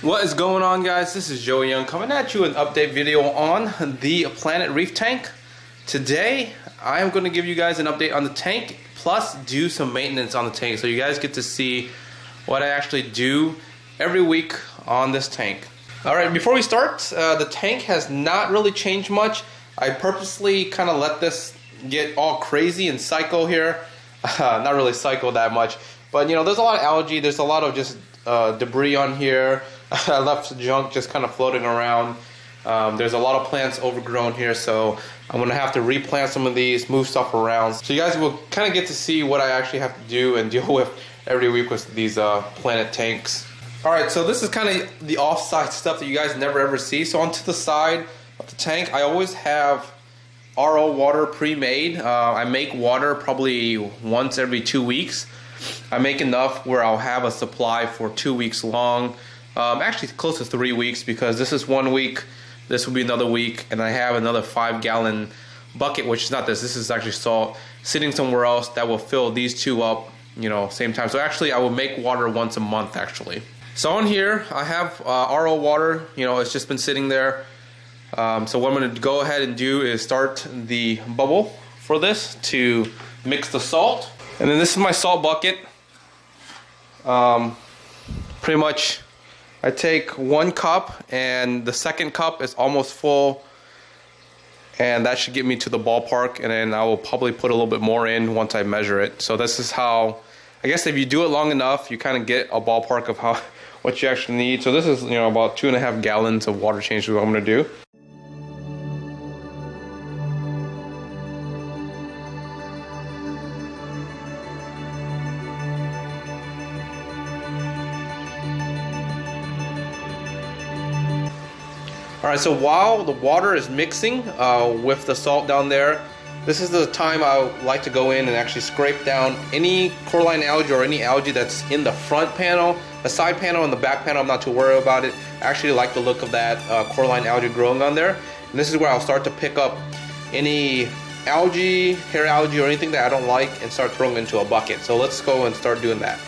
What is going on, guys? This is Joey Young coming at you with an update video on the Planet Reef tank. Today I am going to give you guys an update on the tank plus do some maintenance on the tank, so you guys get to see what I actually do every week on this tank. Alright, before we start, the tank has not really changed much. I purposely kind of let this get all crazy and psycho here. Not really psycho that much, but you know, there's a lot of algae, there's a lot of just debris on here. I left junk just kind of floating around. There's a lot of plants overgrown here, so I'm gonna have to replant some of these, move stuff around. So you guys will kind of get to see what I actually have to do and deal with every week with these Planet tanks. Alright, so this is kind of the off-side stuff that you guys never ever see. So onto the side of the tank, I always have RO water pre-made. I make water probably once every 2 weeks. I make enough where I'll have a supply for 2 weeks long. Actually close to 3 weeks, because this is 1 week, this will be another week, and I have another 5-gallon bucket, which is not this is actually salt, sitting somewhere else that will fill these two up, you know, same time. So actually I will make water once a month actually. So on here I have RO water, you know, it's just been sitting there. So what I'm going to go ahead and do is start the bubble for this to mix the salt. And then this is my salt bucket. Pretty much I take 1 cup and the second cup is almost full, and that should get me to the ballpark, and then I will probably put a little bit more in once I measure it. So this is how, I guess if you do it long enough, you kind of get a ballpark of how what you actually need. So this is, you know, about 2.5 gallons of water change is what I'm going to do. Alright, so while the water is mixing with the salt down there, this is the time I like to go in and actually scrape down any coralline algae or any algae that's in the front panel. The side panel and the back panel, I'm not too worried about it. I actually like the look of that coralline algae growing on there. And this is where I'll start to pick up any algae, hair algae, or anything that I don't like and start throwing it into a bucket. So let's go and start doing that.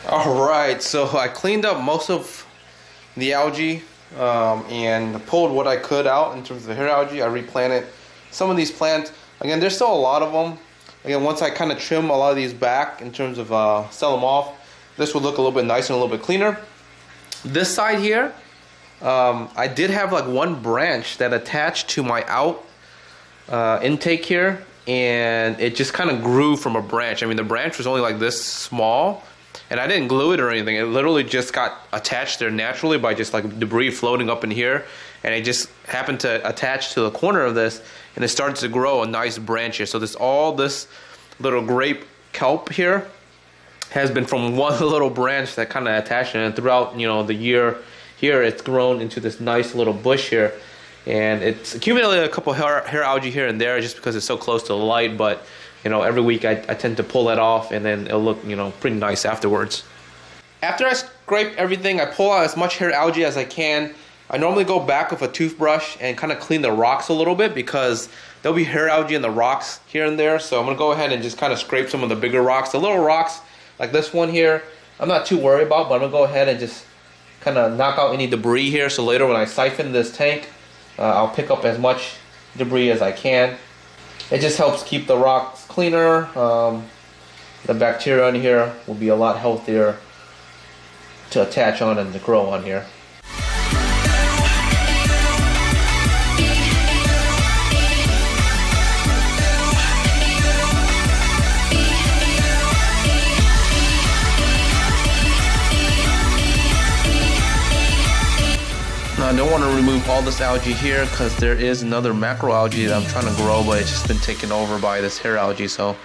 Alright, so I cleaned up most of the algae and pulled what I could out in terms of the hair algae. I replanted some of these plants. Again, there's still a lot of them. Again, once I kind of trim a lot of these back in terms of sell them off, this would look a little bit nicer and a little bit cleaner. This side here, I did have like one branch that attached to my out intake here, and it just kind of grew from a branch. I mean, the branch was only like this small, and I didn't glue it or anything. It literally just got attached there naturally by just like debris floating up in here, and it just happened to attach to the corner of this, and it started to grow a nice branch here. So this little grape kelp here has been from one little branch that kind of attached, and throughout, you know, the year here, it's grown into this nice little bush here, and it's accumulated a couple hair algae here and there just because it's so close to the light. But you know, every week I tend to pull that off, and then it'll look, you know, pretty nice afterwards. After I scrape everything, I pull out as much hair algae as I can. I normally go back with a toothbrush and kind of clean the rocks a little bit because there'll be hair algae in the rocks here and there. So I'm gonna go ahead and just kind of scrape some of the bigger rocks. The little rocks, like this one here, I'm not too worried about, but I'm gonna go ahead and just kind of knock out any debris here. So later when I siphon this tank, I'll pick up as much debris as I can. It just helps keep the rocks cleaner. The bacteria in here will be a lot healthier to attach on and to grow on here. Now, I don't want to remove all this algae here because there is another macroalgae that I'm trying to grow, but it's just been taken over by this hair algae, so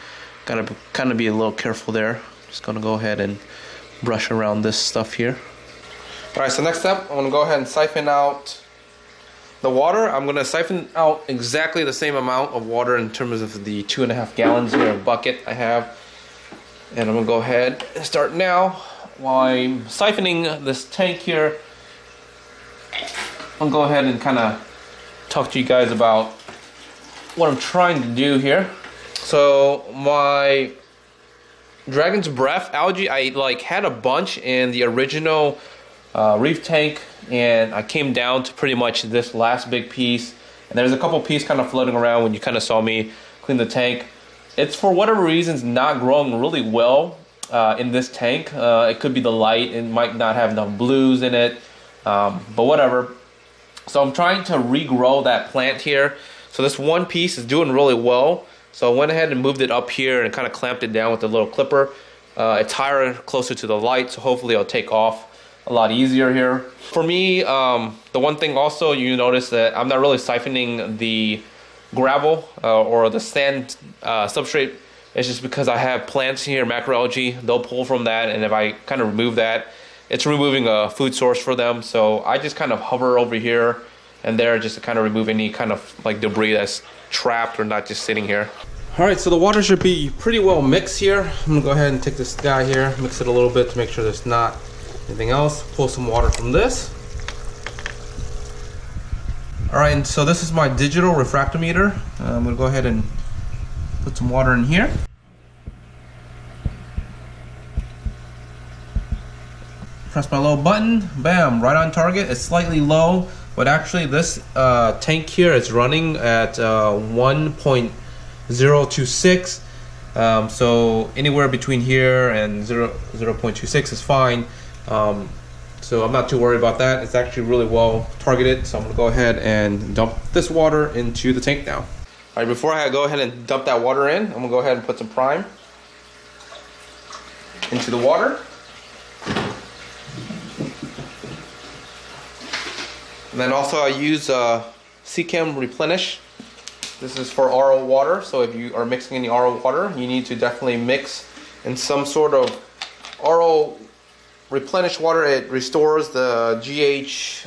gotta kind of be a little careful there. Just gonna go ahead and brush around this stuff here. Alright, so next step, I'm gonna go ahead and siphon out the water. I'm gonna siphon out exactly the same amount of water in terms of the 2.5 gallons here bucket I have. And I'm gonna go ahead and start now. While I'm siphoning this tank here, I'll go ahead and kind of talk to you guys about what I'm trying to do here. So my Dragon's Breath algae, I like had a bunch in the original reef tank, and I came down to pretty much this last big piece, and there's a couple pieces kind of floating around when you kind of saw me clean the tank. It's for whatever reasons not growing really well in this tank. It could be the light, it might not have enough blues in it, but whatever. So I'm trying to regrow that plant here. So this one piece is doing really well. So I went ahead and moved it up here and kind of clamped it down with a little clipper. It's higher, closer to the light, so hopefully it'll take off a lot easier here. For me, the one thing also you notice that I'm not really siphoning the gravel or the sand substrate. It's just because I have plants here, macroalgae, they'll pull from that, and if I kind of remove that, it's removing a food source for them. So I just kind of hover over here and there just to kind of remove any kind of like debris that's trapped or not just sitting here. All right, so the water should be pretty well mixed here. I'm gonna go ahead and take this guy here, mix it a little bit to make sure there's not anything else. Pull some water from this. All right, and so this is my digital refractometer. I'm gonna go ahead and put some water in here. Press my little button, bam, right on target. It's slightly low, but actually this tank here is running at 1.026. So anywhere between here and 0.26 is fine. So I'm not too worried about that. It's actually really well targeted. So I'm gonna go ahead and dump this water into the tank now. All right, before I go ahead and dump that water in, I'm gonna go ahead and put some prime into the water. And then also I use Chem Replenish. This is for RO water, so if you are mixing any RO water, you need to definitely mix in some sort of RO Replenish water. It restores the GH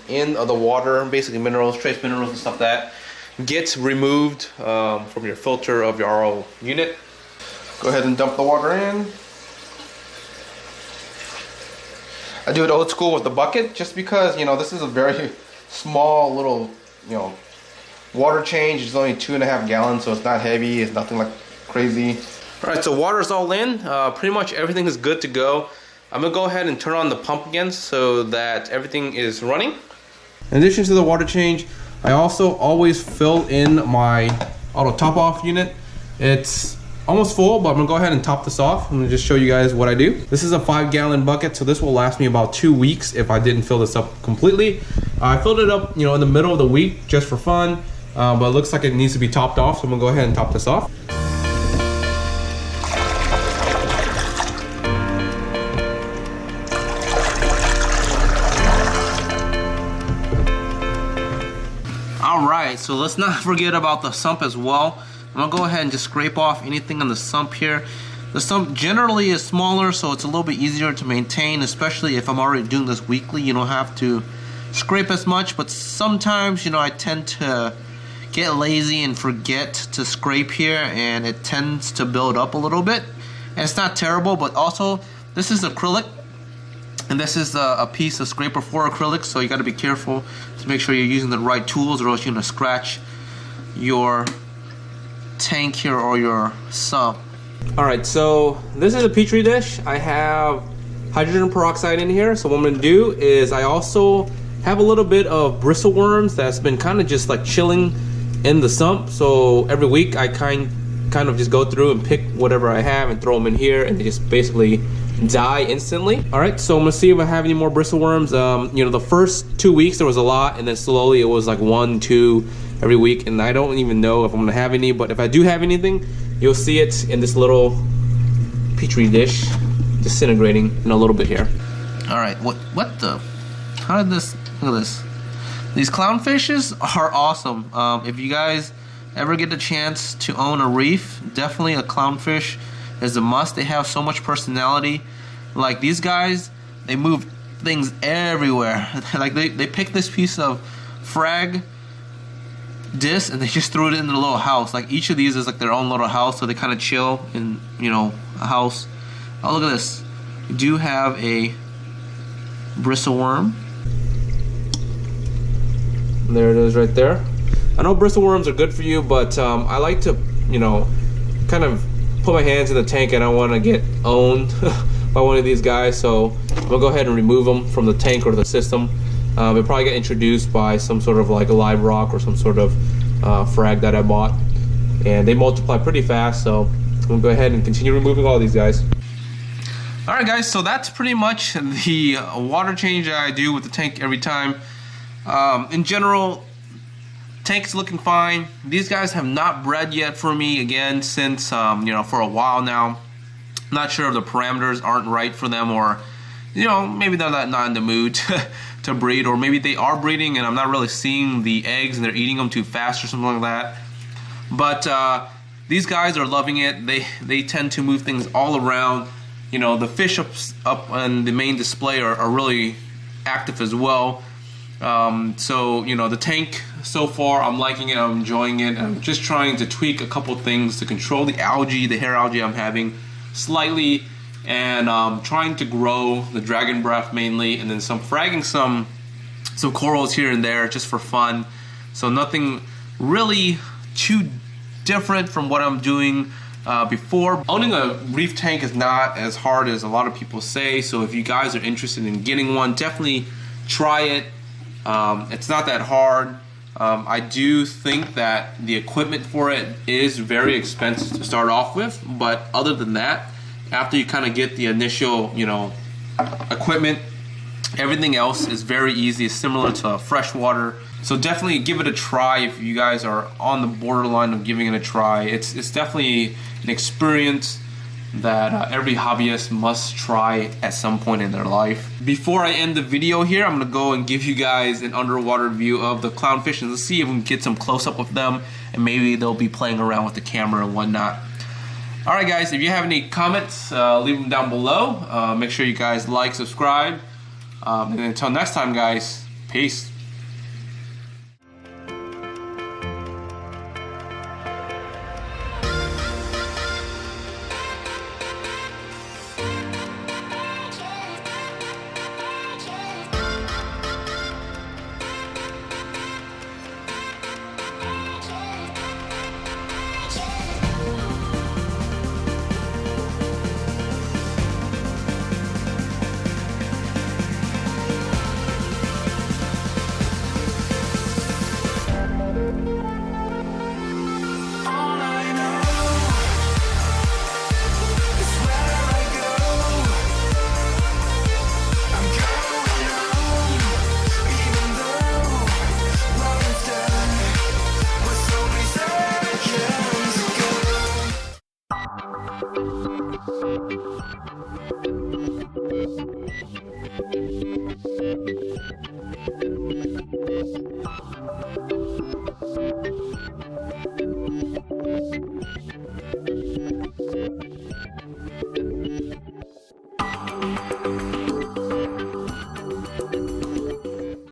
in the water, basically minerals, trace minerals and stuff that gets removed from your filter of your RO unit. Go ahead and dump the water in. I do it old school with the bucket just because, you know, this is a very small little, you know, water change. It's only 2.5 gallons, so it's not heavy. It's nothing like crazy. All right, so water's all in. Pretty much everything is good to go. I'm gonna go ahead and turn on the pump again so that everything is running. In addition to the water change, I also always fill in my auto top off unit. It's almost full, but I'm gonna go ahead and top this off. I'm gonna just show you guys what I do. This is a 5-gallon bucket, so this will last me about 2 weeks if I didn't fill this up completely. I filled it up, you know, in the middle of the week just for fun, but it looks like it needs to be topped off, so I'm gonna go ahead and top this off. All right, so let's not forget about the sump as well. I'm gonna go ahead and just scrape off anything on the sump here. The sump generally is smaller, so it's a little bit easier to maintain, especially if I'm already doing this weekly. You don't have to scrape as much, but sometimes, you know, I tend to get lazy and forget to scrape here, and it tends to build up a little bit. And it's not terrible, but also this is acrylic, and this is a piece of scraper for acrylic, so you got to be careful to make sure you're using the right tools, or else you're gonna scratch your tank here or your sump. All right, so this is a petri dish. I have hydrogen peroxide in here, so what I'm gonna do is I also have a little bit of bristleworms that's been kind of just like chilling in the sump. So every week I kind of just go through and pick whatever I have and throw them in here, and they just basically die instantly. All right, so I'm gonna see if I have any more bristleworms. You know, the first 2 weeks there was a lot, and then slowly it was like 1, 2 every week, and I don't even know if I'm gonna have any, but if I do have anything, you'll see it in this little petri dish disintegrating in a little bit here. All right, what the, how did this, look at this. These clownfishes are awesome. If you guys ever get the chance to own a reef, definitely a clownfish is a must. They have so much personality. Like these guys, they move things everywhere. Like they pick this piece of frag disc and they just threw it in the little house. Like each of these is like their own little house, so they kind of chill in, you know, a house. Oh, look at this. You do have a bristleworm. There it is right there. I know bristleworms are good for you, but I like to, you know, kind of put my hands in the tank, and I want to get owned by one of these guys, so I'm gonna go ahead and remove them from the tank or the system. They'll probably get introduced by some sort of like a live rock or some sort of frag that I bought, and they multiply pretty fast, so I'm gonna go ahead and continue removing all these guys. Alright guys, so that's pretty much the water change that I do with the tank every time. In general, tank's looking fine. These guys have not bred yet for me again since you know, for a while now. Not sure if the parameters aren't right for them, or you know, maybe they're not in the mood to breed, or maybe they are breeding and I'm not really seeing the eggs and they're eating them too fast or something like that. But these guys are loving it. They tend to move things all around. You know, the fish up on the main display are really active as well. So you know, the tank so far, I'm liking it, I'm enjoying it. I'm just trying to tweak a couple things to control the algae, the hair algae I'm having slightly, and trying to grow the dragon breath mainly, and then fragging some corals here and there just for fun. So nothing really too different from what I'm doing before. Owning a reef tank is not as hard as a lot of people say, so if you guys are interested in getting one, definitely try it. It's not that hard. I do think that the equipment for it is very expensive to start off with, but other than that, after you kind of get the initial, you know, equipment, everything else is very easy. It's similar to freshwater. So definitely give it a try if you guys are on the borderline of giving it a try. It's definitely an experience that every hobbyist must try at some point in their life. Before I end the video here, I'm gonna go and give you guys an underwater view of the clownfish, and let's see if we can get some close up with them, and maybe they'll be playing around with the camera and whatnot. Alright guys, if you have any comments, leave them down below. Make sure you guys like, subscribe, and until next time guys, peace.